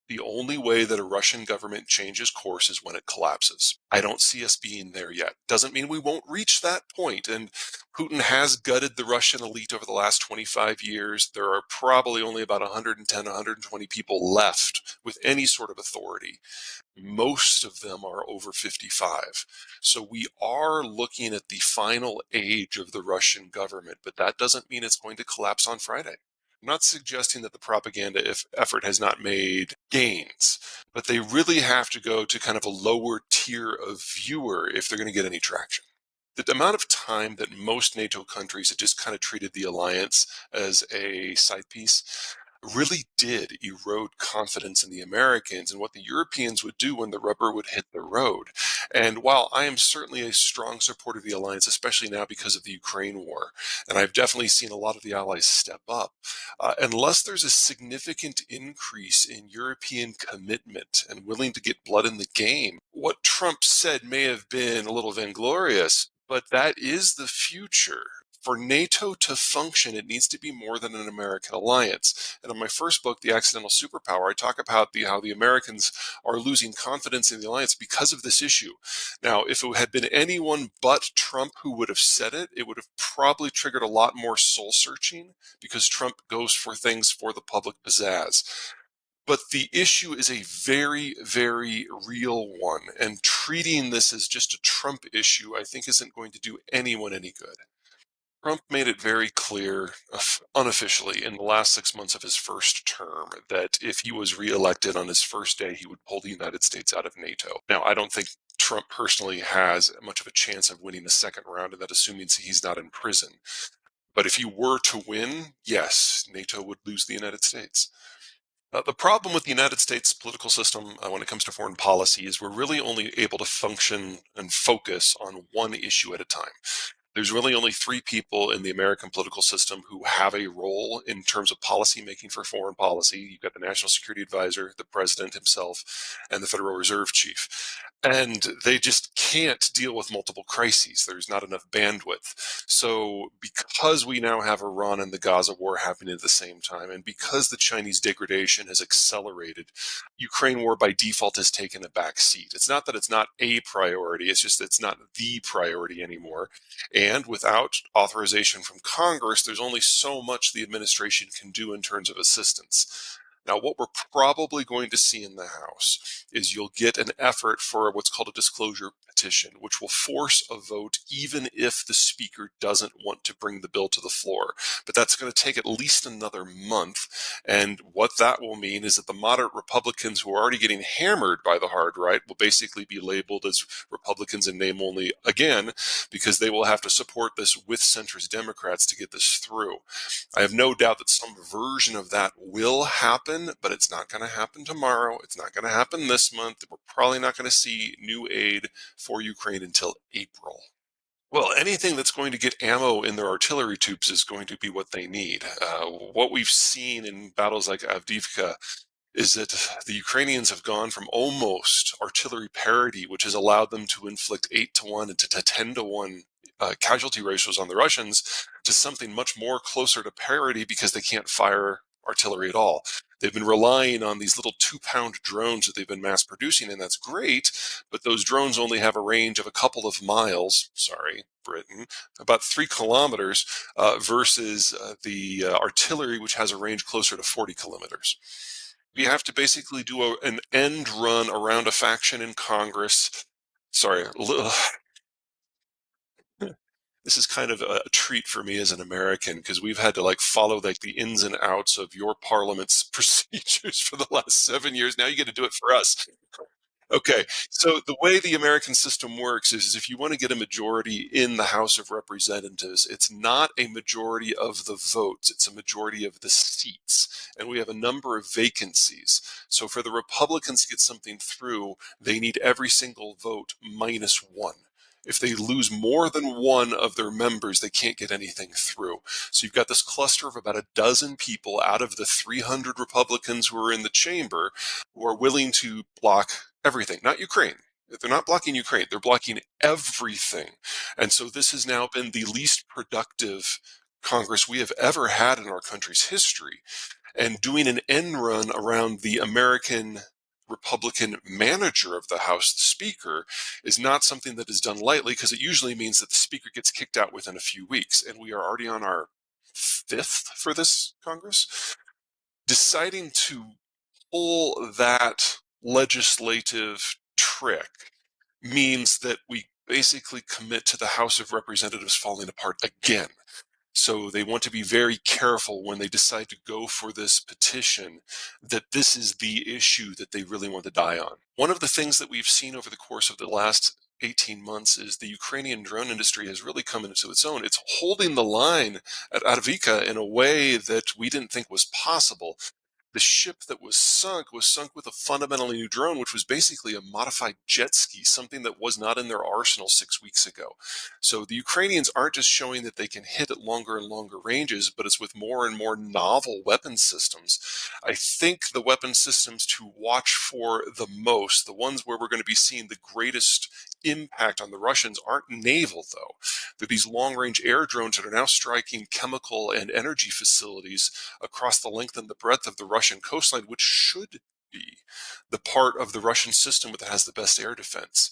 The only way that a Russian government changes course is when it collapses. I don't see us being there yet. Doesn't mean we won't reach that point. And Putin has gutted the Russian elite over the last 25 years. There are probably only about 110, 120 people left with any sort of authority. Most of them are over 55. So we are looking at the final age of the Russian government, but that doesn't mean it's going to collapse on Friday. I'm not suggesting that the propaganda effort has not made gains, but they really have to go to kind of a lower tier of viewer if they're going to get any traction. The amount of time that most NATO countries had just kind of treated the alliance as a side piece really did erode confidence in the Americans and what the Europeans would do when the rubber would hit the road. And while I am certainly a strong supporter of the alliance, especially now because of the Ukraine war, and I've definitely seen a lot of the allies step up, unless there's a significant increase in European commitment and willing to get blood in the game, what Trump said may have been a little vainglorious, but that is the future. For NATO to function, it needs to be more than an American alliance. And in my first book, The Accidental Superpower, I talk about how the Americans are losing confidence in the alliance because of this issue. Now, if it had been anyone but Trump who would have said it, it would have probably triggered a lot more soul searching because Trump goes for things for the public pizzazz. But the issue is a very, very real one. And treating this as just a Trump issue, I think, isn't going to do anyone any good. Trump made it very clear, unofficially, in the last 6 months of his first term, that if he was reelected on his first day, he would pull the United States out of NATO. Now, I don't think Trump personally has much of a chance of winning the second round, and that assuming he's not in prison. But if he were to win, yes, NATO would lose the United States. The problem with the United States political system when it comes to foreign policy is we're really only able to function and focus on one issue at a time. There's really only three people in the American political system who have a role in terms of policy making for foreign policy. You've got the National Security Advisor, the President himself, and the Federal Reserve Chief. And they just can't deal with multiple crises. There's not enough bandwidth. So because we now have Iran and the Gaza war happening at the same time, and because the Chinese degradation has accelerated, Ukraine war by default has taken a back seat. It's not that it's not a priority, it's just that it's not the priority anymore. And without authorization from Congress, there's only so much the administration can do in terms of assistance. Now, what we're probably going to see in the House is you'll get an effort for what's called a disclosure petition, which will force a vote even if the Speaker doesn't want to bring the bill to the floor. But that's going to take at least another month. And what that will mean is that the moderate Republicans who are already getting hammered by the hard right will basically be labeled as Republicans in name only again, because they will have to support this with centrist Democrats to get this through. I have no doubt that some version of that will happen, but it's not going to happen tomorrow. It's not going to happen this month. We're probably not going to see new aid for Ukraine until April. Well, anything that's going to get ammo in their artillery tubes is going to be what they need. What we've seen in battles like Avdiivka is that the Ukrainians have gone from almost artillery parity, which has allowed them to inflict 8-1 and to 10-1 casualty ratios on the Russians, to something much more closer to parity because they can't fire artillery at all. They've been relying on these little 2-pound drones that they've been mass producing, and that's great, but those drones only have a range of a couple of miles, sorry, Britain, about 3 kilometers, versus the artillery, which has a range closer to 40 kilometers. We have to basically do an end run around a faction in Congress. Sorry, this is kind of a treat for me as an American because we've had to like follow like the ins and outs of your parliament's procedures for the last 7 years. Now you get to do it for us. Okay, so the way the American system works is if you want to get a majority in the House of Representatives, it's not a majority of the votes, it's a majority of the seats. And we have a number of vacancies. So for the Republicans to get something through, they need every single vote minus one. If they lose more than one of their members, they can't get anything through. So you've got this cluster of about a dozen people out of the 300 Republicans who are in the chamber who are willing to block everything, not Ukraine. They're not blocking Ukraine, they're blocking everything. And so this has now been the least productive Congress we have ever had in our country's history. And doing an end run around the American Republican manager of the House, the Speaker, is not something that is done lightly, because it usually means that the Speaker gets kicked out within a few weeks. And we are already on our fifth for this Congress. Deciding to pull that legislative trick means that we basically commit to the House of Representatives falling apart again. So they want to be very careful when they decide to go for this petition that this is the issue that they really want to die on. One of the things that we've seen over the course of the last 18 months is the Ukrainian drone industry has really come into its own. It's holding the line at Avdiivka in a way that we didn't think was possible. The ship that was sunk with a fundamentally new drone, which was basically a modified jet ski, something that was not in their arsenal 6 weeks ago. So the Ukrainians aren't just showing that they can hit at longer and longer ranges, but it's with more and more novel weapon systems. I think the weapon systems to watch for the most, the ones where we're going to be seeing the greatest impact on the Russians, aren't naval, though. They're these long-range air drones that are now striking chemical and energy facilities across the length and the breadth of the Russian coastline, which should be the part of the Russian system that has the best air defense.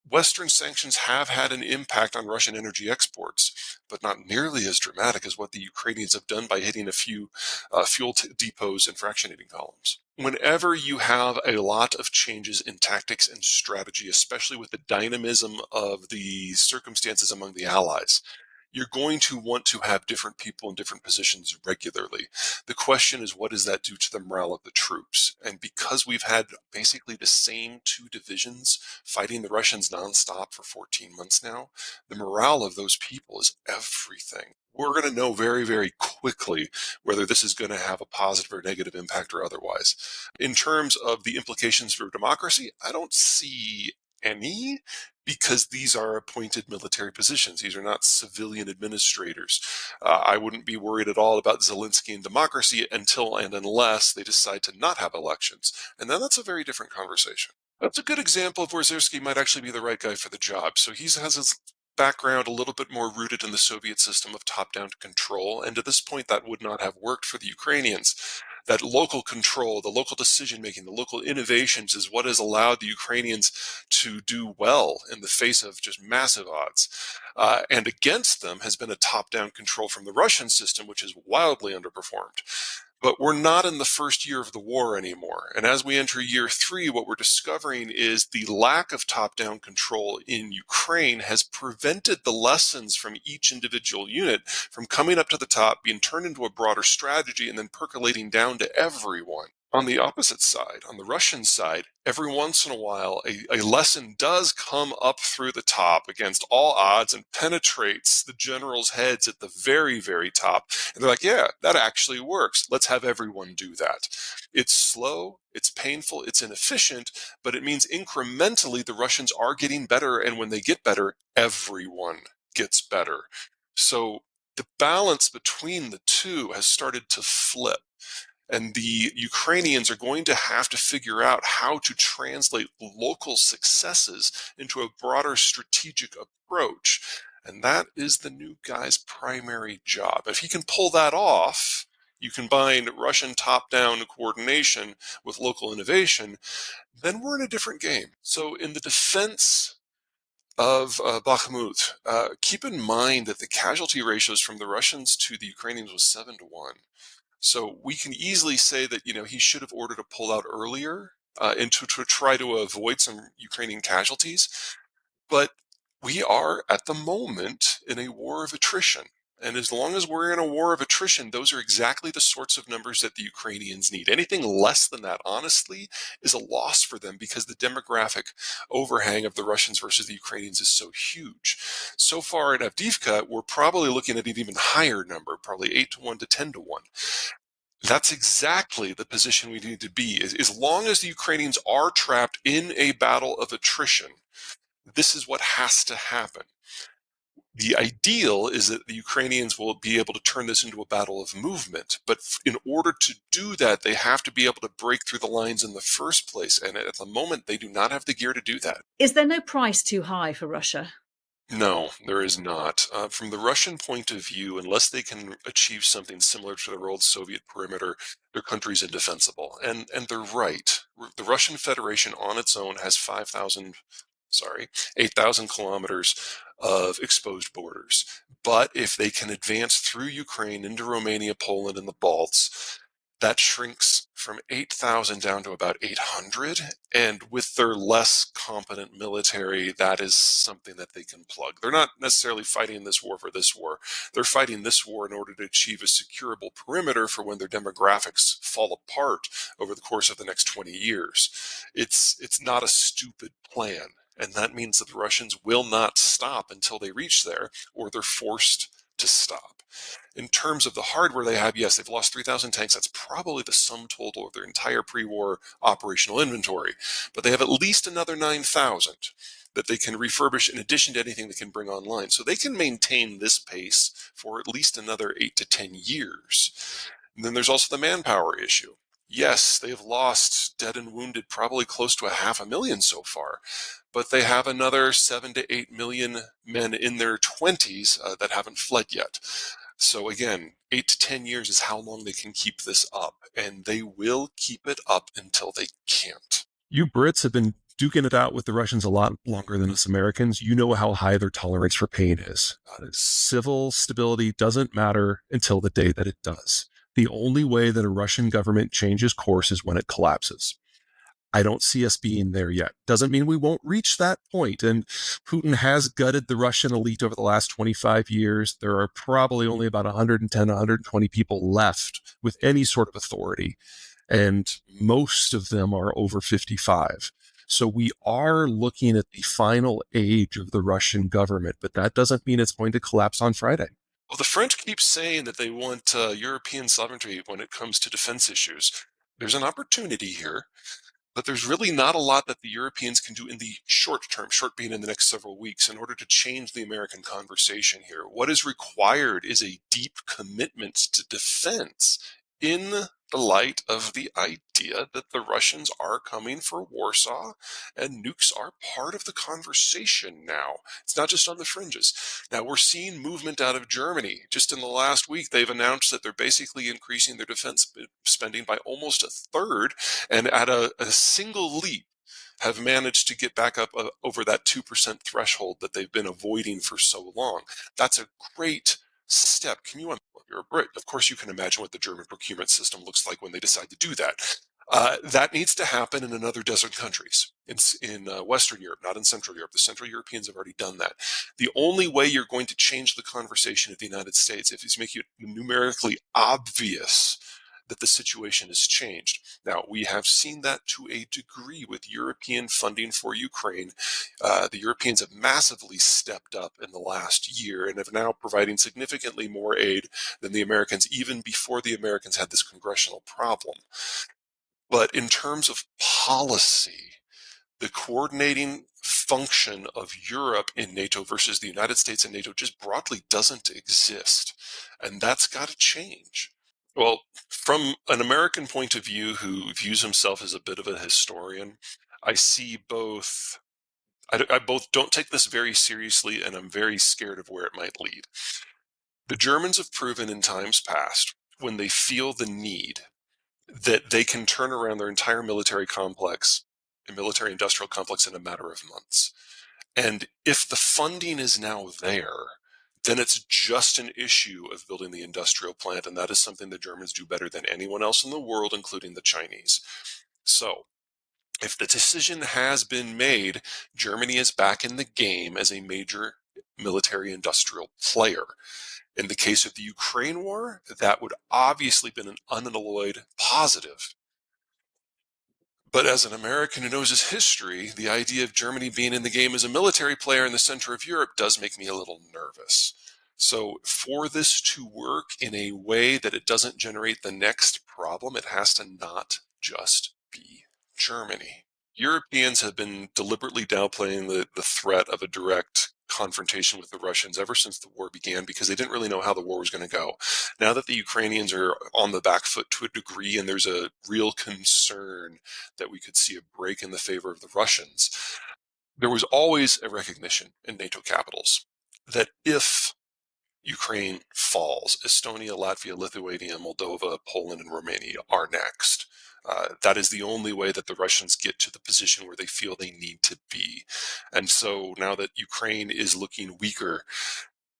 Western sanctions have had an impact on Russian energy exports, but not nearly as dramatic as what the Ukrainians have done by hitting a few fuel depots and fractionating columns. Whenever you have a lot of changes in tactics and strategy, especially with the dynamism of the circumstances among the allies, you're going to want to have different people in different positions regularly. The question is, what does that do to the morale of the troops? And because we've had basically the same two divisions fighting the Russians nonstop for 14 months now, the morale of those people is everything. We're going to know very, very quickly whether this is going to have a positive or negative impact or otherwise. In terms of the implications for democracy, I don't see any, because these are appointed military positions. These are not civilian administrators. I wouldn't be worried at all about Zelensky and democracy until and unless they decide to not have elections. And then that's a very different conversation. That's a good example of where Zersky might actually be the right guy for the job. So he has his background a little bit more rooted in the Soviet system of top-down control, and to this point that would not have worked for the Ukrainians. That local control, the local decision-making, the local innovations is what has allowed the Ukrainians to do well in the face of just massive odds. And against them has been a top-down control from the Russian system, which is wildly underperformed. But we're not in the first year of the war anymore. And as we enter year 3, what we're discovering is the lack of top-down control in Ukraine has prevented the lessons from each individual unit from coming up to the top, being turned into a broader strategy, and then percolating down to everyone. On the opposite side, on the Russian side, every once in a while, a lesson does come up through the top against all odds and penetrates the generals' heads at the very, very top. And they're like, yeah, that actually works. Let's have everyone do that. It's slow, it's painful, it's inefficient, but it means incrementally the Russians are getting better. And when they get better, everyone gets better. So the balance between the two has started to flip. And the Ukrainians are going to have to figure out how to translate local successes into a broader strategic approach. And that is the new guy's primary job. If he can pull that off, you combine Russian top-down coordination with local innovation, then we're in a different game. So in the defense of Bakhmut, keep in mind that the casualty ratios from the Russians to the Ukrainians was 7-1. So we can easily say that, he should have ordered a pullout earlier and to try to avoid some Ukrainian casualties. But we are at the moment in a war of attrition. And as long as we're in a war of attrition, those are exactly the sorts of numbers that the Ukrainians need. Anything less than that, honestly, is a loss for them, because the demographic overhang of the Russians versus the Ukrainians is so huge. So far at Avdiivka, we're probably looking at an even higher number, probably 8-1 to 10-1. That's exactly the position we need to be. As long as the Ukrainians are trapped in a battle of attrition, this is what has to happen. The ideal is that the Ukrainians will be able to turn this into a battle of movement. But in order to do that, they have to be able to break through the lines in the first place. And at the moment, they do not have the gear to do that. Is there no price too high for Russia? No, there is not. From the Russian point of view, unless they can achieve something similar to their old Soviet perimeter, their country's indefensible. And they're right. The Russian Federation on its own has 8,000 kilometers of exposed borders. But if they can advance through Ukraine into Romania, Poland, and the Balts, that shrinks from 8,000 down to about 800. And with their less competent military, that is something that they can plug. They're not necessarily fighting this war for this war. They're fighting this war in order to achieve a securable perimeter for when their demographics fall apart over the course of the next 20 years. It's not a stupid plan. And that means that the Russians will not stop until they reach there, or they're forced to stop. In terms of the hardware they have, yes, they've lost 3,000 tanks. That's probably the sum total of their entire pre-war operational inventory. But they have at least another 9,000 that they can refurbish in addition to anything they can bring online. So they can maintain this pace for at least another 8 to 10 years. And then there's also the manpower issue. Yes, they've lost dead and wounded probably close to 500,000 so far, but they have another 7 to 8 million men in their 20s that haven't fled yet. So again, 8 to 10 years is how long they can keep this up, and they will keep it up until they can't. You Brits have been duking it out with the Russians a lot longer than us Americans. You know how high their tolerance for pain is. Civil stability doesn't matter until the day that it does. The only way that a Russian government changes course is when it collapses. I don't see us being there yet. Doesn't mean we won't reach that point. And Putin has gutted the Russian elite over the last 25 years. There are probably only about 110, 120 people left with any sort of authority. And most of them are over 55. So we are looking at the final age of the Russian government, but that doesn't mean it's going to collapse on Friday. Well, the French keep saying that they want European sovereignty when it comes to defense issues. There's an opportunity here. But there's really not a lot that the Europeans can do in the short term, short being in the next several weeks, in order to change the American conversation here. What is required is a deep commitment to defense in the light of the idea that the Russians are coming for Warsaw and nukes are part of the conversation now. It's not just on the fringes. Now, we're seeing movement out of Germany. Just in the last week, they've announced that they're basically increasing their defense spending by almost a third, and at a single leap have managed to get back up over that 2% threshold that they've been avoiding for so long. That's a great step. Can you, you're a Brit, of course you can imagine what the German procurement system looks like when they decide to do that. That needs to happen in another dozen countries in Western Europe, not in Central Europe. The Central Europeans have already done that. The only way you're going to change the conversation of the United States if you make it numerically obvious that the situation has changed. Now, we have seen that to a degree with European funding for Ukraine. The Europeans have massively stepped up in the last year and are now providing significantly more aid than the Americans, even before the Americans had this congressional problem. But in terms of policy, the coordinating function of Europe in NATO versus the United States and NATO just broadly doesn't exist. And that's got to change. Well, from an American point of view who views himself as a bit of a historian, I see both. I both don't take this very seriously, and I'm very scared of where it might lead. The Germans have proven in times past, when they feel the need, that they can turn around their entire military complex, a military industrial complex, in a matter of months. And if the funding is now there, then it's just an issue of building the industrial plant, and that is something the Germans do better than anyone else in the world, including the Chinese. So, if the decision has been made, Germany is back in the game as a major military industrial player. In the case of the Ukraine war, that would obviously been an unalloyed positive. But as an American who knows his history, the idea of Germany being in the game as a military player in the center of Europe does make me a little nervous. So for this to work in a way that it doesn't generate the next problem, it has to not just be Germany. Europeans have been deliberately downplaying the threat of a direct confrontation with the Russians ever since the war began, because they didn't really know how the war was going to go. Now that the Ukrainians are on the back foot to a degree, and there's a real concern that we could see a break in the favor of the Russians, There was always a recognition in NATO capitals that if Ukraine falls, Estonia, Latvia, Lithuania, Moldova, Poland, and Romania are next. That is the only way that the Russians get to the position where they feel they need to be. And so now that Ukraine is looking weaker,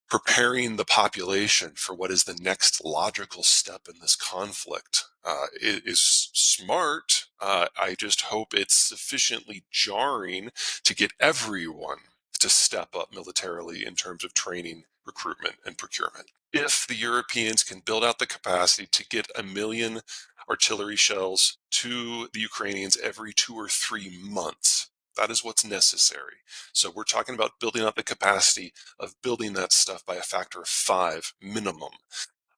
preparing the population for what is the next logical step in this conflict is smart. I just hope it's sufficiently jarring to get everyone to step up militarily in terms of training, recruitment, and procurement. If the Europeans can build out the capacity to get 1 million artillery shells to the Ukrainians every 2 or 3 months, that is what's necessary. So we're talking about building up the capacity of building that stuff by a factor of 5 minimum.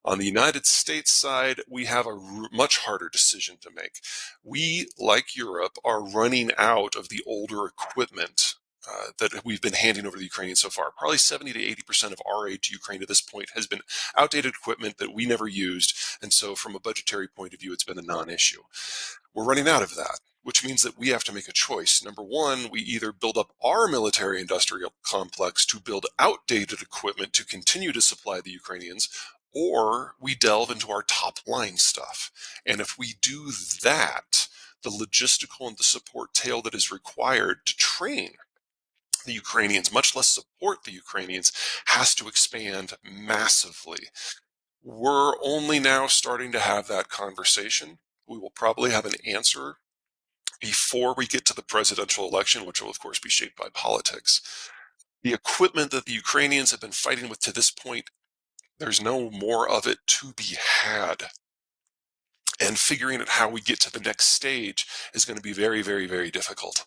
On the United States side, we have a much harder decision to make. We, like Europe, are running out of the older equipment that we've been handing over to the Ukrainians so far. Probably 70 to 80% of our aid to Ukraine to this point has been outdated equipment that we never used. And so, from a budgetary point of view, it's been a non issue. We're running out of that, which means that we have to make a choice. Number one, we either build up our military industrial complex to build outdated equipment to continue to supply the Ukrainians, or we delve into our top line stuff. And if we do that, the logistical and the support tail that is required to train the Ukrainians, much less support the Ukrainians, has to expand massively. We're only now starting to have that conversation. We will probably have an answer before we get to the presidential election, which will, of course, be shaped by politics. The equipment that the Ukrainians have been fighting with to this point, there's no more of it to be had. And figuring out how we get to the next stage is going to be very, very, very difficult.